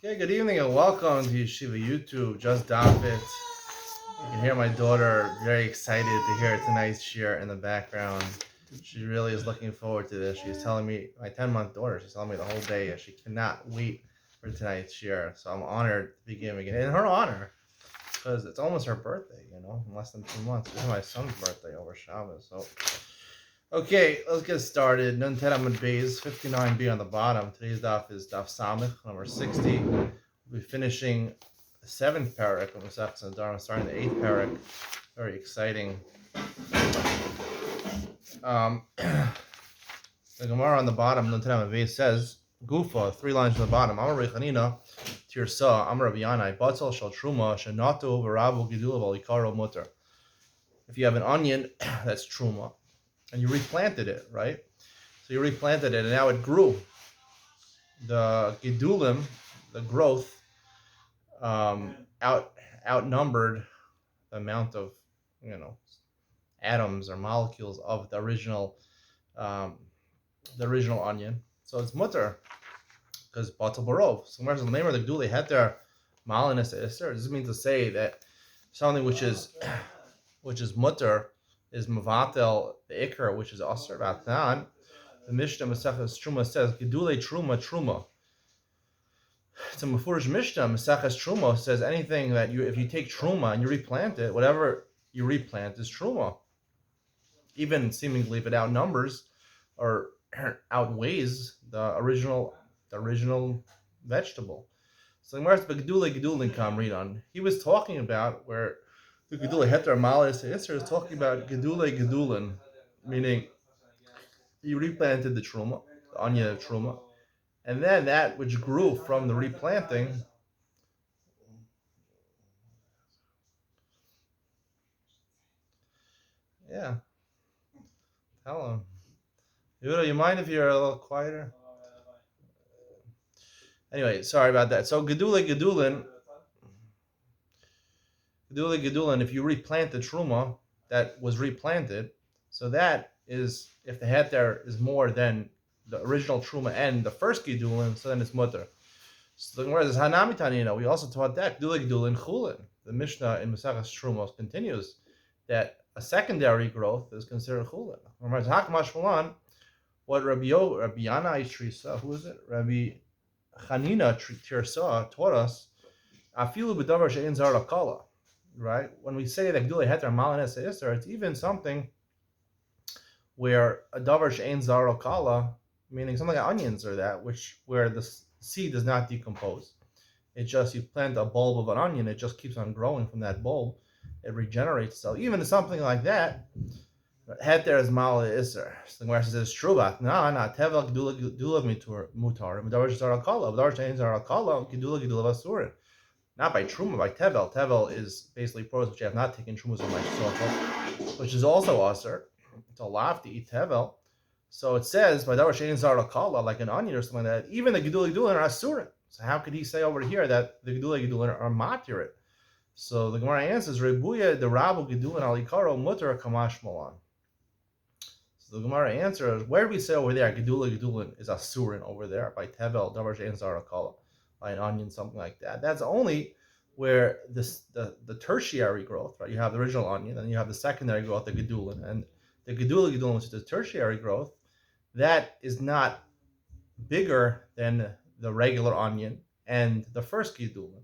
Okay, good evening and welcome to Yeshiva YouTube, Just Daf It. You can hear my daughter very excited to hear tonight's share in the background. She really is looking forward to this. She's telling me, my 10-month daughter, she's telling me the whole day she cannot wait for tonight's share. So I'm honored to be giving it in her honor because it's almost her birthday, in less than 2 months. This is my son's birthday over Shabbos. So, okay, let's get started. Nun Teramid Beis, 59b on the bottom. Today's daf is daf Samich, number 60. We'll be finishing the 7th parak of Masechtas Nedarim, starting the 8th parak. Very exciting. The Gemara on the bottom, Nun Teramid Beis says, Gufa, 3 lines from the bottom. Amar Rechanina, Tirsa, Amar Rabbi Yanai, Batzal Shal Truma, Shenatu V'Rabu Gidulav Alikaro Mutter. If you have an onion, that's Truma, and you replanted it, right? So you replanted it, and now it grew. The Gidulim, the growth, outnumbered the amount of, atoms or molecules of the original onion. So it's mutter, because batal barov. So the name of the Gdule heter malinis iser. This means to say that something which is mutter is mavatel the ikar, which is aser vatan. The Mishnah Masechtas Truma says Gidule truma. It's a mafurish Mishnah. Masechtas Truma says anything that if you take truma and you replant it, whatever you replant is truma. Even seemingly, if it outnumbers or outweighs the original vegetable. So the Gemara's Gedule Kam read on. He was talking about where the Gedule Heter Malis Isser is talking about Gedulin, meaning you replanted the truma, the onion truma, and then that which grew from the replanting. Yeah. Tell him. Yehuda, you mind if you're a little quieter? Anyway, sorry about that. So Gedulin, if you replant the truma that was replanted, so that is, if the heter is more than the original truma and the first Gedulin, so then it's mutter. So the Gemara says, Hanami Tanina, we also taught that Gedulin Chulin. The Mishnah in Masechtas Trumos continues that a secondary growth is considered Chulin. What Rabbi Yana Ishrisa, who is it? Rabbi Chanina Tirsa taught us, Afilu b'davar she'en zar lakala, right? When we say that Gdulei heter malanes iser, it's even something where a davar she'en zar lakala, meaning something like onions or that, where the seed does not decompose. It just, you plant a bulb of an onion, it just keeps on growing from that bulb. It regenerates. So even something like that, heter is mal iser. So the Gemara says, "Truvat, not tevel gedula mutar. Medavar zar lakala. Medavar she'en zar lakala. Gedula vasurin." Not by truma, by tevel. Tevel is basically products which have not taken trumas of my sofa, which is also aser. It's a lav to eat tevel. So it says by davar she'en zar lakala, like an onion or something like that. Even the gedula are asurin. So how could he say over here that the gedula are matirit? So the Gemara answers, "Rebuya the rabu gedulin alikaro mutar kamash malan." So the Gemara answers, where do we say over there gedulin is asurin over there by tevel davar she'en zar lakala, by an onion, something like that? That's only where the tertiary growth, right? You have the original onion, and you have the secondary growth, the gedulin, and the gedulin, which is the tertiary growth, that is not bigger than the regular onion and the first gedulin.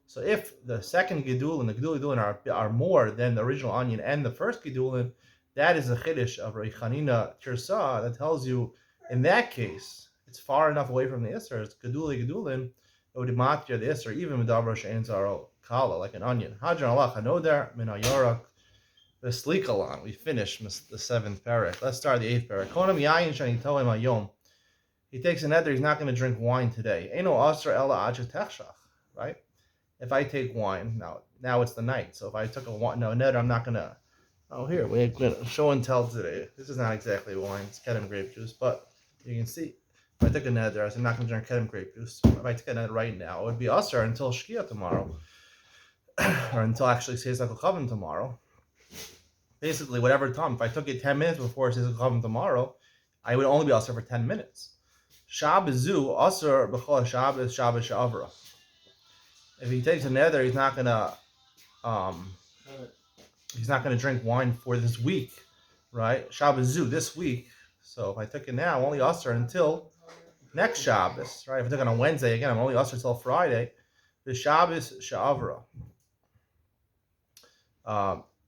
So if the second gedulin, the gedulin are more than the original onion and the first gedulin, that is a chiddush of Rabbi Chanina Tirsa that tells you, in that case, it's far enough away from the Isser, it's gedulin, it would matir the Isser, even medavar she'en zar kala, like an onion. Hadran Allah hanoder min hayorak v'slikalan. We finished the 7th parak. Let's start the 8th parak. Konam yayin shani toem hayom. He takes a nether, he's not going to drink wine today. Eino aser ela ajat techshach, right? If I take wine, now it's the night, so if I took a nether, I'm not going to, here, we're going to show and tell today. This is not exactly wine, it's Kedem grape juice, but you can see, if I took a nether, I'm not going to drink Kedem grape juice. If I take a nether right now, it would be usher until Shkia tomorrow, or until actually Seisach Chavim tomorrow. Basically, whatever time, if I took it 10 minutes before Seisach Chavim tomorrow, I would only be usher for 10 minutes. Shabbos zu, usher b'chol Shabbos, Shabbos sha'avra. if he takes a nether, um, he's not gonna drink wine for this week, right? Shabbos Zu this week. So if I took it now, I'm only usher until next Shabbos, right? If I took it on Wednesday, again, I'm only usher until Friday. The Shabbos Sha'avra.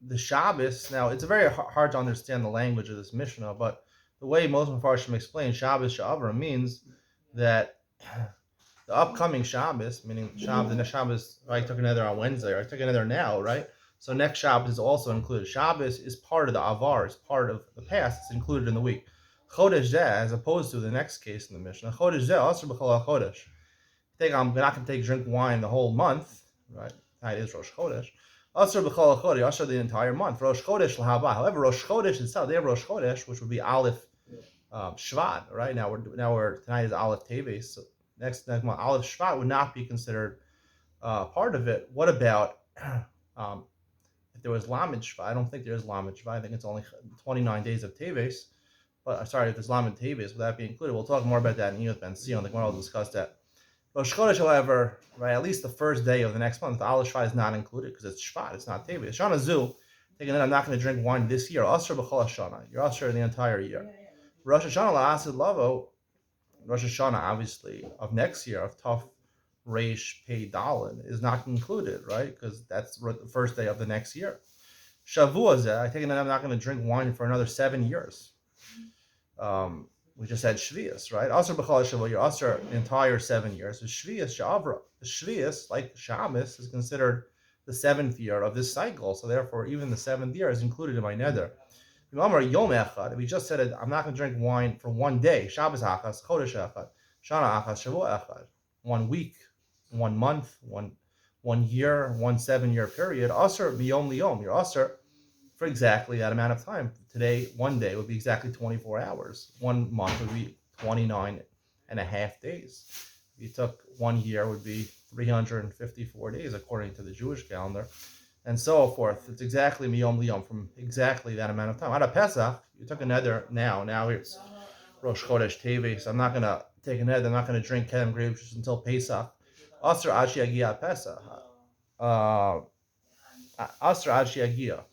The Shabbos, now it's very hard to understand the language of this Mishnah, but the way most Mepharshim explain Shabbos Sha'avra means that the upcoming Shabbos, meaning Shabbos, the next Shabbos, I took another on Wednesday, or I took another now, right? So next Shabbos is also included. Shabbos is part of the Avar, it's part of the past, it's included in the week. Chodesh Zeh, as opposed to the next case in the Mishnah, Chodesh Zeh, also B'chol HaChodesh. I'm not going to drink wine the whole month, right? It is Rosh Chodesh. Asr b'chol chodesh, asr the entire month. Rosh Chodesh l'haba. However, Rosh Chodesh itself, they have Rosh Chodesh, which would be Aleph Shvat, right? Tonight is Aleph Teves. So next month, Aleph Shvat would not be considered part of it. What about if there was Lamed Shvat? I don't think there is Lamed Shvat. I think it's only 29 days of Teves. But if there's Lamed Teves, would that be included? We'll talk more about that in Yud Ben Sion. The Gemara will discuss that. Rosh Chodesh, however, right, at least the first day of the next month, the Aleph Shvat is not included because it's Shvat, it's not Teves. Shana Zu, thinking that I'm not going to drink wine this year. Asr b'chol Shana. You're Asr the entire year. Rosh Hashanah la'asid lavo. Rosh Hashanah, obviously, of next year, of Tov Reish Pei Dalin, is not included, right? Because that's the first day of the next year. Shavua Zeh, I think that I'm not going to drink wine for another 7 years. We just had Shvius, right? Asr b'chol Shavua, you're Asr the entire 7 years. So Shvius Sha'avra. The Shvius, like Shabbos, is considered the 7th year of this cycle. So therefore, even the 7th year is included in my nether. If we just said it, I'm not going to drink wine for 1 day. Shabbos achas, Chodesh echad, Shana achas, Shavua echad. 1 week, 1 month, one year, 1 7-year period. Asr miyom liyom. You're asr for exactly that amount of time. Today, 1 day would be exactly 24 hours. 1 month would be 29 and a half days. If you took 1 year, would be 354 days according to the Jewish calendar, and so forth. It's exactly miyom liyom, from exactly that amount of time. Out of Pesach, you took a nether now. Now it's Rosh Chodesh Teves. I'm not going to take a nether. I'm not going to drink Kedem grape juice until Pesach. Asr Ashi Agia Pesach. Asr Ashi Agia.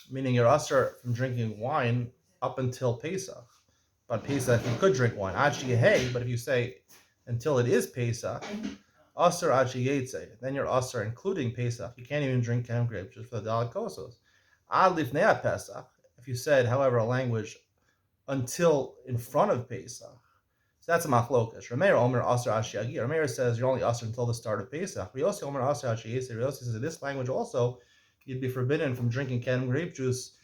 Meaning you're asr from drinking wine up until Pesach. But Pesach, you could drink wine. Hey, but if you say until it is Pesach, asr yetze, then you're asr including Pesach. You can't even drink Kedem grape just for the Dalet Kosos. Ad lifnei Pesach, if you said, however, a language until in front of Pesach, so that's a machlokas. Rameir Omer asr ashi agi. Rameir says you're only asr until the start of Pesach. Riosi Omer asr ashi yetze. Riosi says in this language also, you'd be forbidden from drinking Kedem grape juice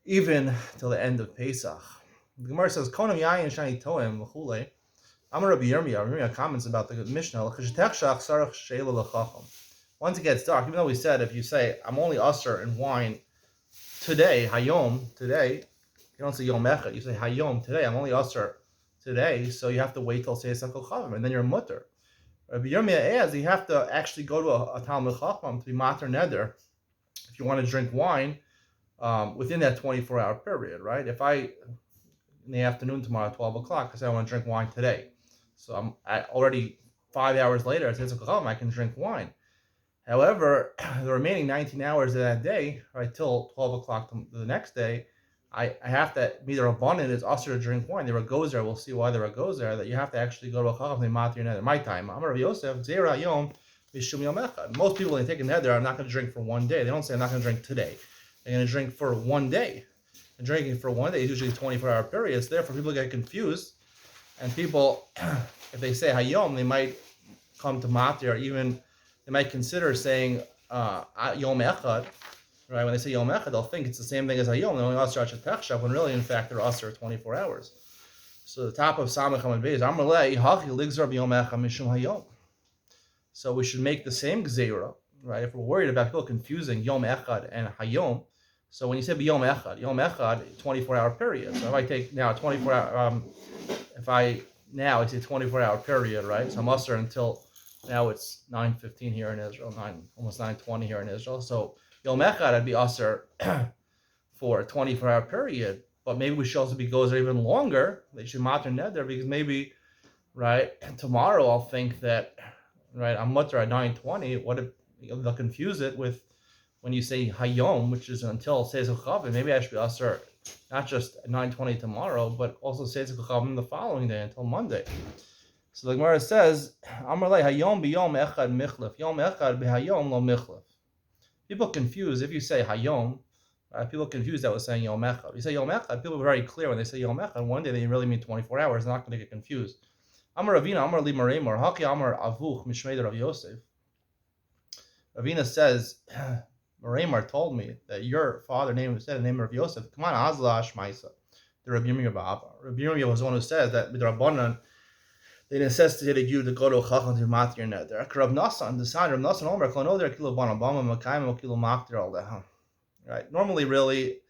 even till the end of Pesach. The Gemara says, Konam yayin shani toem v'chulei. Amar Rabbi Yirmiyah comments about the Mishnah. Once it gets dark, even though we said if you say, I'm only usher in wine today, hayom, today, you don't say yom echad, you say hayom, today, I'm only usher today, so you have to wait till Seis HaKochavim, and then you're mutter. Rabbi Yirmiyah adds, you have to actually go to a Talmud Chacham to be mater neder if you want to drink wine within that 24-hour period, right? If I, in the afternoon tomorrow at 12 o'clock, I say I want to drink wine today, so I'm already 5 hours later, at I can drink wine. However, the remaining 19 hours of that day, right, till 12 o'clock the next day, I have to, either abundant is also to drink wine. There goes there, we'll see why there goes there, that you have to actually go to a chacham matir my time. Amar Rav Yosef, Zera Yom, Mishum Yom Echad. Most people, when they take a neder, are not going to drink for 1 day. They don't say, I'm not going to drink today. They're going to drink for 1 day. And drinking for 1 day is usually 24-hour periods. Therefore, people get confused. And people, if they say Hayom, they might come to matir, even they might consider saying Yom Echad. Right, when they say Yom Echad, they'll think it's the same thing as Hayom. They're only Asr Techshap, when really, in fact, they're Asr 24 hours. So the top of Samach Hamad Beis, Amalei Hachi Ligzar Yom Echad Mishum Hayom. So we should make the same Gzeira, right? If we're worried about people confusing Yom Echad and Hayom, so when you say Yom Echad, 24-hour period. So if I take now a 24-hour, I say 24-hour period, right? So I'm Asr until now it's 9:15 here in Israel, almost 9:20 here in Israel. So Yom Echad, I'd be Asr for a 24-hour period, but maybe we should also be goes even longer. They should matter neder because maybe, right, tomorrow I'll think that, right? I'm mutter at 9:20. What if they'll confuse it with when you say hayom, which is until seiz chavim? Maybe I should be aser not just at 9:20 tomorrow, but also seiz chavim the following day until Monday. So the Gemara says, Amar lei hayom biyom echad michlef, yom echad b'hayom lo michlef. People confuse if you say hayom. People confuse that with saying yom echad. If you say yom echad, people are very clear when they say yom echad. One day they really mean 24 hours. They're not going to get confused. Amar Ravina, Amar li Maremor, Haki Amar Avuch Mishmei Rav Yosef. Ravina says, Maremor told me that your father said the name of Yosef. Come on, Azla Ashmaisa. The Rabbi Yirmiyah Ba'aba. Rabbi Yirmiyah was the one who says that with Rabbanan, they necessitated you to go to Chacham to mat your neder. Rav Nasan, the son of Rav Nasan, Omer Kol Noder Kilo Ban Obama Makayim Kilo Maktir Al Deha. Right. Normally, really,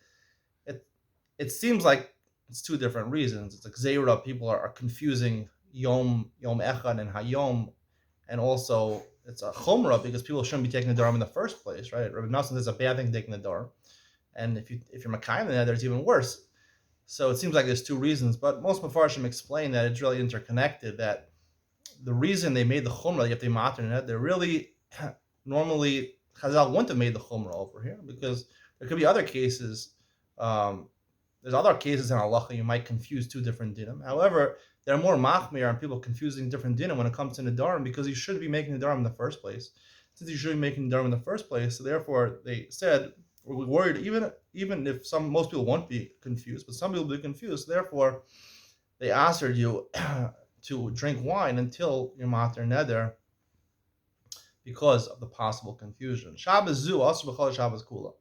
it seems like it's two different reasons. It's like Zera, people are confusing Yom Echad and Hayom, and also it's a Chomra because people shouldn't be taking the Dharm in the first place, right? Rav Nasan is a bad thing taking the Dharm, and if you're Makayim the neder, it's even worse. So it seems like there's two reasons, but most Mefarshim explain that it's really interconnected, that the reason they made the Chumrah, you have to matter in it, they're really, normally, Chazal wouldn't have made the Chumrah over here, because there could be other cases, there's other cases in Halacha, you might confuse two different dinim. However, there are more machmir and people confusing different dinim when it comes to Nedarim, because you should be making Nedarim in the first place. Since you should be making Nedarim in the first place, so therefore they said, we're worried, even if most people won't be confused, but some people will be confused. Therefore, they asked you to drink wine until your mater neder because of the possible confusion. Shabbos zu also b'chol Shabbos kula.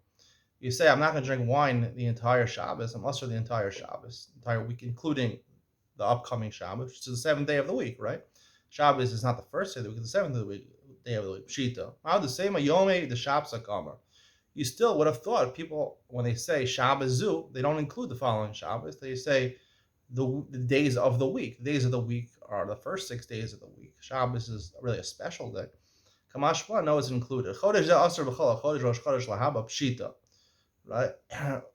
You say, I'm not going to drink wine the entire Shabbos. I'm also the entire Shabbos, entire week, including the upcoming Shabbos, which is the seventh day of the week, right? Shabbos is not the first day of the week; it's the seventh day of the week. Pshita. How the same ayome the Shabbos akamer. You still would have thought people, when they say Shabbos zu, they don't include the following Shabbos. They say the days of the week. The days of the week are the first 6 days of the week. Shabbos is really a special day. Kamashma, no, it's included. Chodesh asar b'chol chodesh Rosh Chodesh lahaba pshita. Right?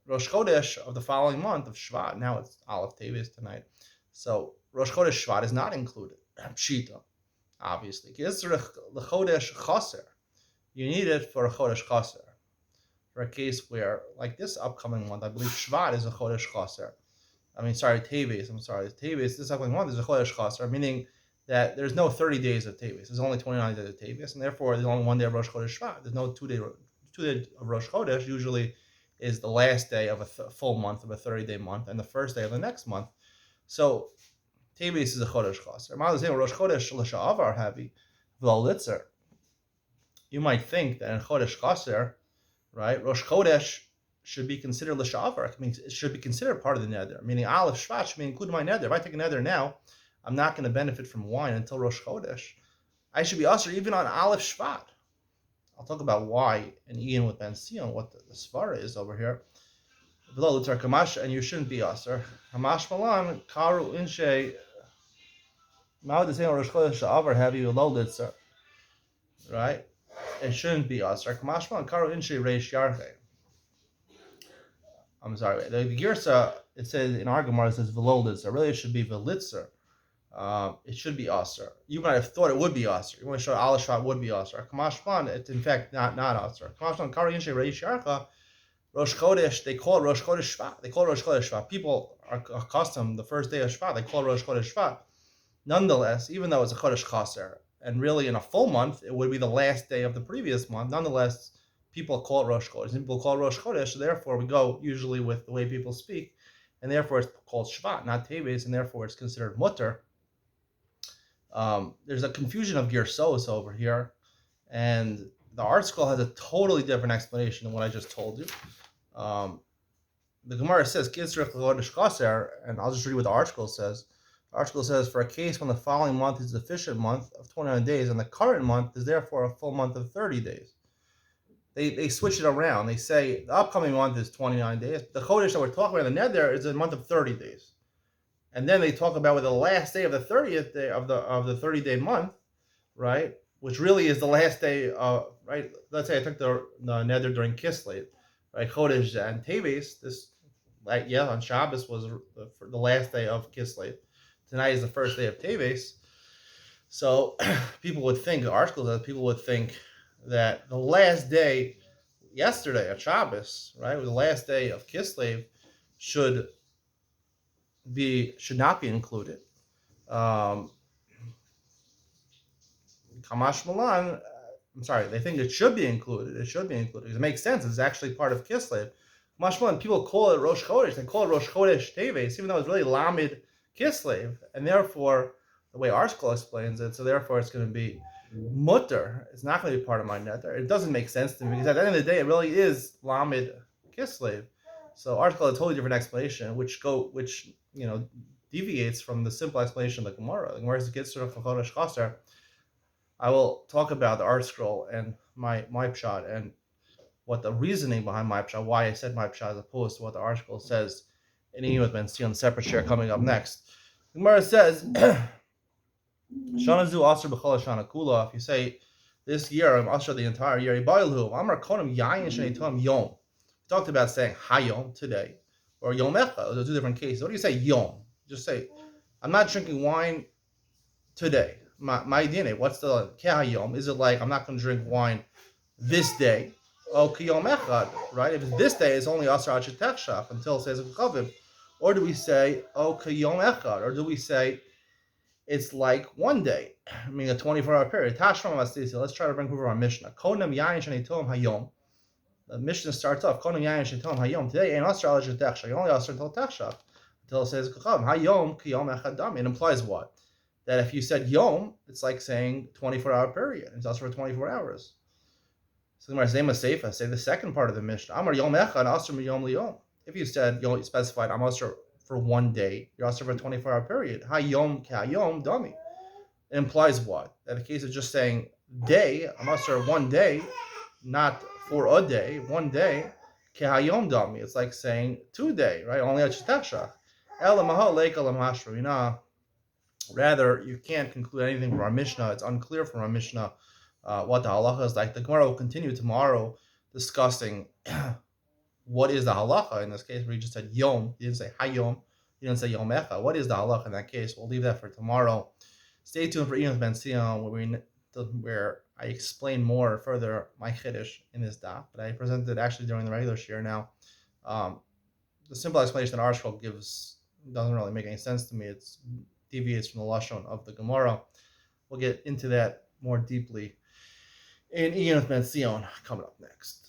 Rosh Chodesh of the following month of Shvat. Now it's Aleph Teves tonight. So Rosh Chodesh Shvat is not included. Pshita, obviously. The Chodesh chaser. You need it for a Chodesh chaser. For a case where, like this upcoming month, I believe Shvat is a Chodesh Chaser. Teves, this upcoming month is a Chodesh Chaser, meaning that there's no 30 days of Teves. There's only 29 days of Teves, and therefore there's only one day of Rosh Chodesh Shvat. There's no 2 days of Rosh Chodesh. Usually is the last day of a full month of a 30-day month, and the first day of the next month. So Teves is a Chodesh Chaser. Rosh Chodesh L'Sha'avar Havi V'Litzer. You might think that in Chodesh Chaser, right, Rosh Chodesh should be considered l'shavar. I mean, it should be considered part of the neder. Meaning, Aleph Shvat should be included in my neder. If I take a neder now, I'm not going to benefit from wine until Rosh Chodesh. I should be usher even on Aleph Shvat. I'll talk about why and Ian with Ben Sion, what the svara is over here. And you shouldn't be usher. Hamash Malan Karu Inshe Ma'od saying Rosh Chodesh Sha'avar have you low litzer. Right? It shouldn't be usher. Hamash Malan Karu Inshe Reish Yarche. I'm sorry. The Girsa, it says in our Gemara, it says Velo Litzer. Really, it should be Velitzer. It should be Aser. You might have thought it would be Aser. You want to show Al Shvat would be Aser. Kamashman, it's in fact not Aser. Kamashman, Kari Yinshe Reish Yarcha, Rosh Chodesh, they call it Rosh Chodesh Shvat. They call it Rosh Chodesh Shvat. People are accustomed the first day of Shvat, they call it Rosh Chodesh Shvat. Nonetheless, even though it's a Chodesh Chaser, and really in a full month, it would be the last day of the previous month, nonetheless, people call it Rosh Chodesh. People call it Rosh Chodesh, so therefore we go usually with the way people speak, and therefore it's called Shvat, not Teves, and therefore it's considered Mutter. There's a confusion of Gersos over here, and the art school has a totally different explanation than what I just told you. The Gemara says, and I'll just read what the art school says. The art school says, for a case when the following month is the efficient month of 29 days, and the current month is therefore a full month of 30 days. They switch it around. They say the upcoming month is 29 days. The Chodesh that we're talking about in the Neder is a month of 30 days. And then they talk about with the last day of the 30th day of the 30-day month, right? Which really is the last day of, right? Let's say I took the Neder during Kislev, right? Chodesh and Teves, this, like, yeah, on Shabbos was the last day of Kislev. Tonight is the first day of Teves. So people would think, the article says people would think that the last day, yesterday at Shabbos, right, the last day of Kislev, should should not be included. Um, Kamash Malan, I'm sorry, they think it should be included. It should be included. It makes sense. It's actually part of Kislev. Kamash Malan, people call it Rosh Chodesh. They call it Rosh Chodesh Teves, even though it's really Lamed Kislev. And therefore, the way our school explains it, so therefore it's going to be mutter. It's not going to be part of my netter. It doesn't make sense to me because at the end of the day, it really is Lamed Kislev. So our school has a totally different explanation, which deviates from the simple explanation of the Gemara. The Gemara is Kitzur Chodesh Chaser. I will talk about the art scroll and my pshat and what the reasoning behind my pshat, why I said my pshat as opposed to what the art scroll says in Iyun with Ben Sion separate share coming up next. The Gemara says, Shana Zu Asr B'chol Shana Kula. If you say this year I'm Asr the entire year, Yibayilhu, Amar Konim Yayin Shnei Tom Yom. We talked about saying Hayom today or Yom Echa. Those are two different cases. What do you say Yom? Just say, I'm not drinking wine today. My DNA, what's the Kehayom? Is it like I'm not going to drink wine this day? Oh, Kiyom Echad, right? If it's this day, it's only Asar Techshach until it says Chavim. Or do we say, oh, Kiyom Echad? Or do we say it's like one day, I mean a 24-hour period? Tashram Asisi. Let's try to bring over our Mishnah. Konam Yayin Shanitom Hayom. The Mishnah starts off, Konam Yayin Shanitom Hayom. Today, ain't Asar Techshach. You only Asar until Techshach. Until it says Chavim. Hayom, Kiyom Echad Dami. It implies what? That if you said Yom, it's like saying 24-hour period. It's also for 24 hours. So the Zema Seifa say the second part of the Mishnah. Amar Yom Echad Asr Yom Liyom. If you said you specified I'm Asr for one day, you're Asr for a 24-hour period. Hayom Kayom Dami. It implies what? That in the case of just saying day, I'm Asr one day, not for a day, one day. Kayom Dami. It's like saying 2 day, right? Only a Chitashach. Elamaha Leik Elamashru. You know. Rather, you can't conclude anything from our Mishnah. It's unclear from our Mishnah what the halacha is like. The Gemara will continue tomorrow discussing what is the halacha in this case where you just said Yom. You didn't say Hayom. You didn't say Yom Echa. What is the halacha in that case? We'll leave that for tomorrow. Stay tuned for Iyun Ben Sion where I explain more further my chiddush in this daf, but I presented it actually during the regular shir now. The simple explanation that Arshkel gives doesn't really make any sense to me. It's deviates from the lashon of the Gemara. We'll get into that more deeply in Iyun Ben Sion coming up next.